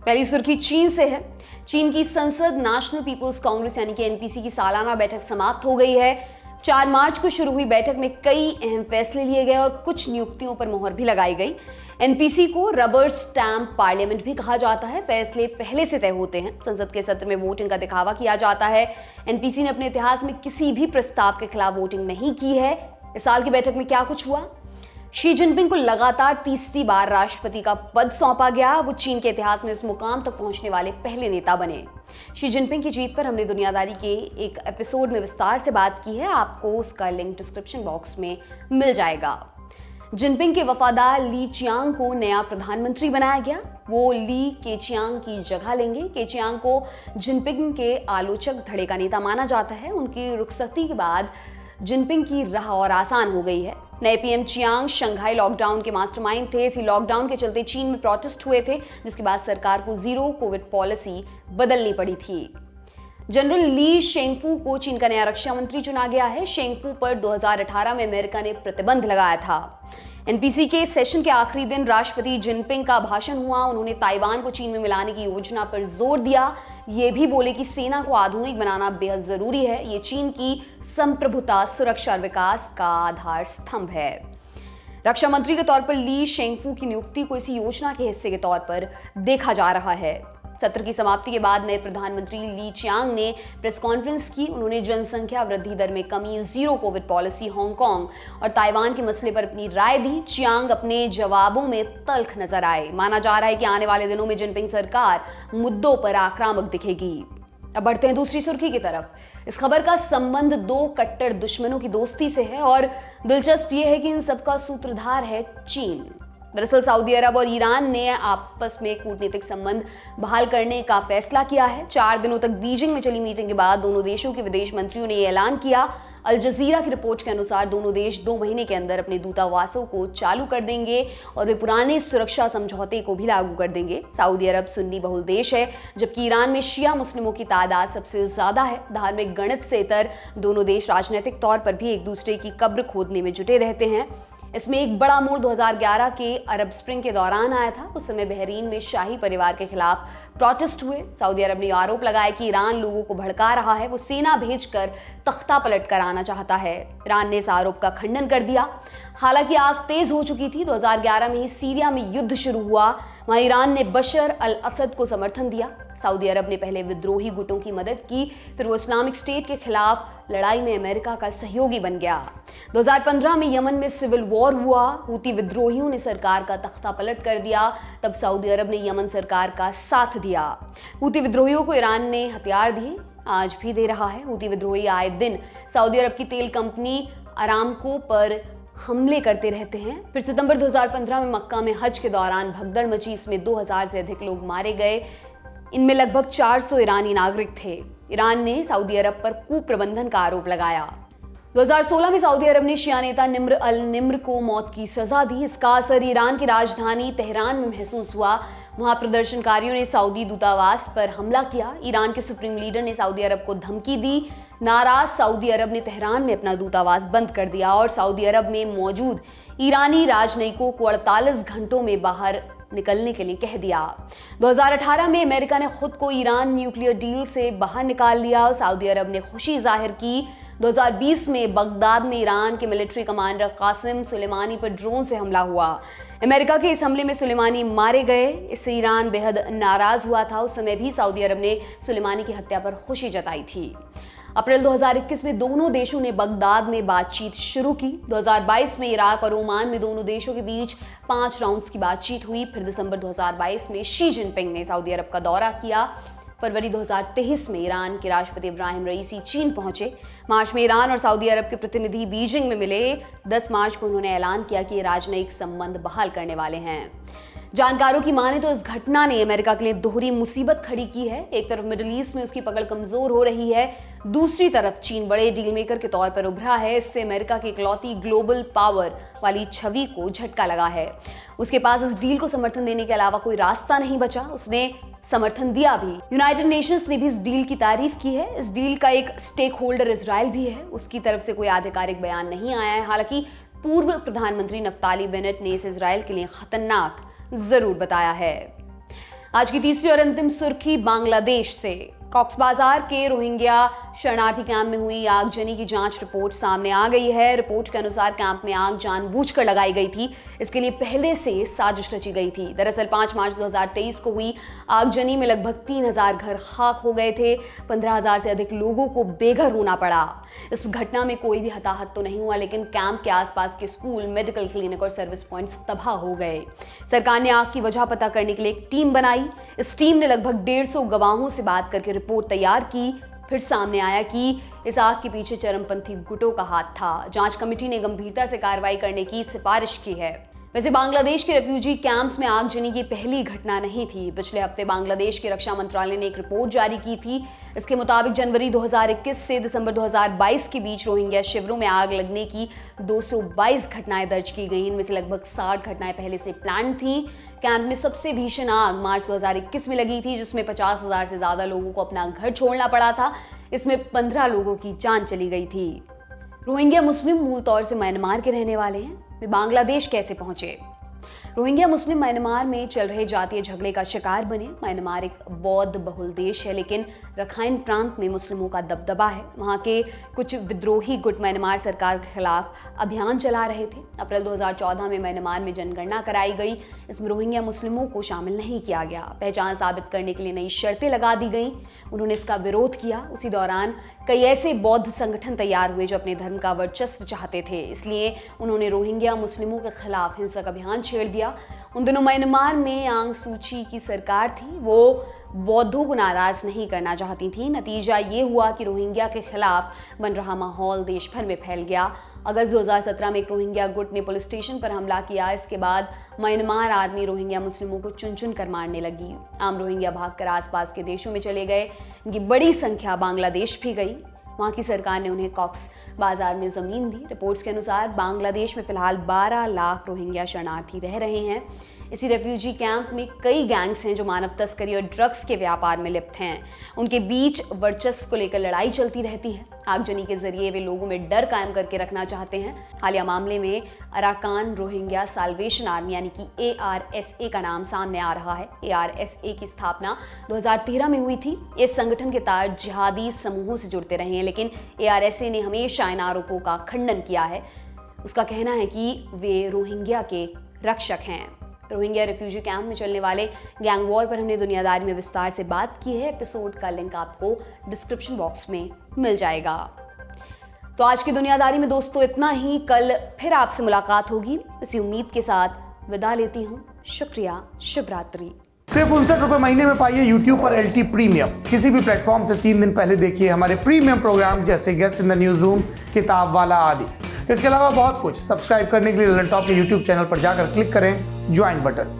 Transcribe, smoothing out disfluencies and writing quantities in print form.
पहली सुर्खी चीन से है। चीन की संसद नेशनल पीपुल्स कांग्रेस यानी कि एनपीसी की सालाना बैठक समाप्त हो गई है। 4 मार्च को शुरू हुई बैठक में कई अहम फैसले लिए गए और कुछ नियुक्तियों पर मुहर भी लगाई गई। एनपीसी को रबर स्टैम्प पार्लियामेंट भी कहा जाता है। फैसले पहले से तय होते हैं। संसद के सत्र में वोटिंग का दिखावा किया जाता है। एनपीसी ने अपने इतिहास में किसी भी प्रस्ताव के खिलाफ वोटिंग नहीं की है। इस साल की बैठक में क्या कुछ हुआ? शी जिनपिंग को लगातार तीसरी बार राष्ट्रपति का पद सौंपा गया। वो चीन के इतिहास में इस मुकाम तक पहुंचने वाले पहले नेता बने। शी जिनपिंग की जीत पर हमने दुनियादारी के एक एपिसोड में विस्तार से बात की है। आपको उसका लिंक डिस्क्रिप्शन बॉक्स में मिल जाएगा। जिनपिंग के वफादार ली चियांग को नया प्रधानमंत्री बनाया गया। वो ली केचियांग की जगह लेंगे। केचियांग को जिनपिंग के आलोचक धड़े का नेता माना जाता है। उनकी रुखसती के बाद जिनपिंग की राह और आसान हो गई है। नए पीएम चियांग शंघाई लॉकडाउन के मास्टरमाइंड थे। इसी लॉकडाउन के चलते चीन में प्रोटेस्ट हुए थे, जिसके बाद सरकार को जीरो कोविड पॉलिसी बदलनी पड़ी थी। जनरल ली शेंगफू को चीन का नया रक्षा मंत्री चुना गया है। शेंगफू पर 2018 में अमेरिका ने प्रतिबंध लगाया था। एनपीसी के सेशन के आखिरी दिन राष्ट्रपति जिनपिंग का भाषण हुआ। उन्होंने ताइवान को चीन में मिलाने की योजना पर जोर दिया। ये भी बोले कि सेना को आधुनिक बनाना बेहद जरूरी है। ये चीन की संप्रभुता, सुरक्षा और विकास का आधार स्तंभ है। रक्षा मंत्री के तौर पर ली शेंगफू की नियुक्ति को इसी योजना के हिस्से के तौर पर देखा जा रहा है। सत्र की समाप्ति के बाद नए प्रधानमंत्री ली चियांग ने प्रेस कॉन्फ्रेंस की। उन्होंने जनसंख्या वृद्धि दर में कमी, जीरो कोविड पॉलिसी, हांगकांग और ताइवान के मसले पर अपनी राय दी। चियांग अपने जवाबों में तल्ख नजर आए। माना जा रहा है कि आने वाले दिनों में जिनपिंग सरकार मुद्दों पर आक्रामक दिखेगी। अब बढ़ते हैं दूसरी सुर्खी की तरफ। इस खबर का संबंध 2 कट्टर दुश्मनों की दोस्ती से है और दिलचस्प ये है कि इन सबका सूत्रधार है चीन। दरअसल सऊदी अरब और ईरान ने आपस में कूटनीतिक संबंध बहाल करने का फैसला किया है। 4 दिनों तक बीजिंग में चली मीटिंग के बाद दोनों देशों के विदेश मंत्रियों ने यह ऐलान किया। अल जजीरा की रिपोर्ट के अनुसार दोनों देश 2 महीने के अंदर अपने दूतावासों को चालू कर देंगे और वे पुराने सुरक्षा समझौते को भी लागू कर देंगे। सऊदी अरब सुन्नी बहुल देश है, जबकि ईरान में शिया मुस्लिमों की तादाद सबसे ज्यादा है। धार्मिक गणित से इतर दोनों देश राजनीतिक तौर पर भी एक दूसरे की कब्र खोदने में जुटे रहते हैं। इसमें एक बड़ा मोड़ 2011 के अरब स्प्रिंग के दौरान आया था। उस समय बहरीन में शाही परिवार के खिलाफ प्रोटेस्ट हुए। सऊदी अरब ने आरोप लगाया कि ईरान लोगों को भड़का रहा है। वो सेना भेजकर तख्ता पलट कर आना चाहता है। ईरान ने इस आरोप का खंडन कर दिया। हालांकि आग तेज हो चुकी थी। 2011 में ही सीरिया में युद्ध शुरू हुआ। वहां ईरान ने बशर अल असद को समर्थन दिया। सऊदी अरब ने पहले विद्रोही गुटों की मदद की, फिर वो इस्लामिक स्टेट के खिलाफ लड़ाई में अमेरिका का सहयोगी बन गया। 2015 में यमन में सिविल वॉर हुआ। हूती विद्रोहियों ने सरकार का तख्ता पलट कर दिया। तब सऊदी अरब ने यमन सरकार का साथ दिया। हूती विद्रोहियों को ईरान ने हथियार दिए, आज भी दे रहा है। हूती विद्रोही आए दिन सऊदी अरब की तेल कंपनी अरामको पर हमले करते रहते हैं। फिर सितंबर 2015 में मक्का में हज के दौरान भगदड़ मची। इसमें 2000 से अधिक लोग मारे गए। इनमें लगभग 400 ईरानी नागरिक थे। ईरान ने सऊदी अरब पर कुप्रबंधन का आरोप लगाया। 2016 में सऊदी अरब ने शिया नेता निम्र अल निम्र को मौत की सजा दी। इसका असर ईरान की राजधानी तेहरान में महसूस हुआ। वहां प्रदर्शनकारियों ने सऊदी दूतावास पर हमला किया। ईरान के सुप्रीम लीडर ने सऊदी अरब को धमकी दी। नाराज सऊदी अरब ने तेहरान में अपना दूतावास बंद कर दिया और सऊदी अरब में मौजूद ईरानी राजनयिकों को 48 घंटों में बाहर निकलने के लिए कह दिया। 2018 में अमेरिका ने खुद को ईरान न्यूक्लियर डील से बाहर निकाल लिया और सऊदी अरब ने खुशी जाहिर की। 2020 में बगदाद में ईरान के मिलिट्री कमांडर कासिम सुलेमानी पर ड्रोन से हमला हुआ। अमेरिका के इस हमले में सुलेमानी मारे गए। इससे ईरान बेहद नाराज हुआ था। उस समय भी सऊदी अरब ने सुलेमानी की हत्या पर खुशी जताई थी। अप्रैल 2021 में दोनों देशों ने बगदाद में बातचीत शुरू की। 2022 में इराक और ओमान में दोनों देशों के बीच 5 राउंड्स की बातचीत हुई। फिर दिसंबर 2022 में शी जिनपिंग ने सऊदी अरब का दौरा किया। फरवरी 2023 में ईरान के राष्ट्रपति इब्राहिम रईसी चीन पहुंचे। मार्च में ईरान और सऊदी अरब के प्रतिनिधि बीजिंग में मिले। 10 मार्च को उन्होंने ऐलान किया कि राजनयिक संबंध बहाल करने वाले हैं। जानकारों की माने तो इस घटना ने अमेरिका के लिए दोहरी मुसीबत खड़ी की है। एक तरफ मिडिल ईस्ट में उसकी पकड़ कमजोर हो रही है, दूसरी तरफ चीन बड़े डील मेकर के तौर पर उभरा है। इससे अमेरिका की इकलौती ग्लोबल पावर वाली छवि को झटका लगा है। उसके पास इस डील को समर्थन देने के अलावा कोई रास्ता नहीं बचा। उसने समर्थन दिया भी। यूनाइटेड नेशंस ने भी इस डील की तारीफ की है। इस डील का एक स्टेक होल्डर इजराइल भी है। उसकी तरफ से कोई आधिकारिक बयान नहीं आया है। हालांकि पूर्व प्रधानमंत्री नफ्ताली बेनेट ने इसे इजराइल के लिए खतरनाक जरूर बताया है। आज की तीसरी और अंतिम सुर्खी बांग्लादेश से। कॉक्स बाजार के रोहिंग्या शरणार्थी कैंप में हुई आगजनी की जांच रिपोर्ट सामने आ गई है। रिपोर्ट के अनुसार कैंप में आग जानबूझकर लगाई गई थी। इसके लिए पहले से साजिश रची गई थी। दरअसल 5 मार्च 2023 को हुई आगजनी में लगभग 3000 घर खाक हो गए थे। 15,000 से अधिक लोगों को बेघर होना पड़ा। इस घटना में कोई भी हताहत तो नहीं हुआ, लेकिन कैंप के आसपास के स्कूल, मेडिकल क्लिनिक और सर्विस पॉइंट्स तबाह हो गए। सरकार ने आग की वजह पता करने के लिए एक टीम बनाई। इस टीम ने लगभग 150 गवाहों से बात करके रिपोर्ट तैयार की। फिर सामने आया कि इस आग के पीछे चरमपंथी गुटों का हाथ था। जांच कमेटी ने गंभीरता से कार्रवाई करने की सिफारिश की है। वैसे बांग्लादेश के रेफ्यूजी कैंप्स में आगजनी की पहली घटना नहीं थी। पिछले हफ्ते बांग्लादेश के रक्षा मंत्रालय ने एक रिपोर्ट जारी की थी। इसके मुताबिक जनवरी 2021 से दिसंबर 2022 के बीच रोहिंग्या शिविरों में आग लगने की 222 घटनाएं दर्ज की गई। इनमें से लगभग 60 घटनाएं पहले से प्लान थी। कैंप में सबसे भीषण आग मार्च 2021 में लगी थी, जिसमें 50,000 से ज्यादा लोगों को अपना घर छोड़ना पड़ा था। इसमें 15 लोगों की जान चली गई थी। रोहिंग्या मुस्लिम मूल तौर से म्यांमार के रहने वाले हैं। वे बांग्लादेश कैसे पहुंचे? रोहिंग्या मुस्लिम म्यांमार में चल रहे जातीय झगड़े का शिकार बने। म्यांमार एक बौद्ध बहुल देश है, लेकिन रखाइन प्रांत में मुस्लिमों का दबदबा है। वहां के कुछ विद्रोही गुट म्यांमार सरकार के खिलाफ अभियान चला रहे थे। अप्रैल 2014 में म्यांमार में जनगणना कराई गई। इसमें रोहिंग्या मुस्लिमों को शामिल नहीं किया गया। पहचान साबित करने के लिए नई शर्तें लगा दी गई। उन्होंने इसका विरोध किया। उसी दौरान कई ऐसे बौद्ध संगठन तैयार हुए जो अपने धर्म का वर्चस्व चाहते थे। इसलिए उन्होंने रोहिंग्या मुस्लिमों के खिलाफ हिंसक अभियान छेड़ दिया। उन दिनों म्यांमार में आंग सूची की सरकार थी। वो बौद्धों को नाराज नहीं करना चाहती थी। नतीजा ये हुआ कि रोहिंग्या के खिलाफ बन रहा माहौल देश भर में फैल गया। अगस्त 2017 में एक रोहिंग्या गुट ने पुलिस स्टेशन पर हमला किया। इसके बाद म्यांमार आर्मी रोहिंग्या मुस्लिमों को चुन चुन कर मारने लगी। आम रोहिंग्या भागकर आसपास के देशों में चले गए। इनकी बड़ी संख्या बांग्लादेश भी गई। वहाँ की सरकार ने उन्हें कॉक्स बाजार में जमीन दी। रिपोर्ट्स के अनुसार बांग्लादेश में फिलहाल 12 लाख रोहिंग्या शरणार्थी रह रहे हैं। इसी रेफ्यूजी कैंप में कई गैंग्स हैं जो मानव तस्करी और ड्रग्स के व्यापार में लिप्त हैं। उनके बीच वर्चस्व को लेकर लड़ाई चलती रहती है। आगजनी के जरिए वे लोगों में डर कायम करके रखना चाहते हैं। हालिया मामले में अराकान रोहिंग्या साल्वेशन आर्मी यानी कि ARSA का नाम सामने आ रहा है। ARSA की स्थापना 2013 में हुई थी। इस संगठन के तार जिहादी समूहों से जुड़ते रहे हैं, लेकिन ARSA ने हमेशा इन आरोपों का खंडन किया है। उसका कहना है कि वे रोहिंग्या के रक्षक हैं। रोहिंग्या रिफ्यूजी कैंप में चलने वाले गैंग वॉर पर हमने दुनियादारी में विस्तार से बात की है। एपिसोड का लिंक आपको डिस्क्रिप्शन बॉक्स में मिल जाएगा। तो आज की दुनियादारी में दोस्तों इतना ही। कल फिर आपसे मुलाकात होगी। इसी उम्मीद के साथ विदा लेती हूँ। शुक्रिया, शुभ रात्रि। सिर्फ 59 रुपए महीने में पाइए YouTube पर LT प्रीमियम। किसी भी प्लेटफॉर्म से 3 दिन पहले देखिए हमारे प्रीमियम प्रोग्राम जैसे guest in the news room, किताब वाला आदि। इसके अलावा बहुत कुछ। सब्सक्राइब करने के लिए ललन टॉप के YouTube चैनल पर जाकर क्लिक करें ज्वाइन बटन।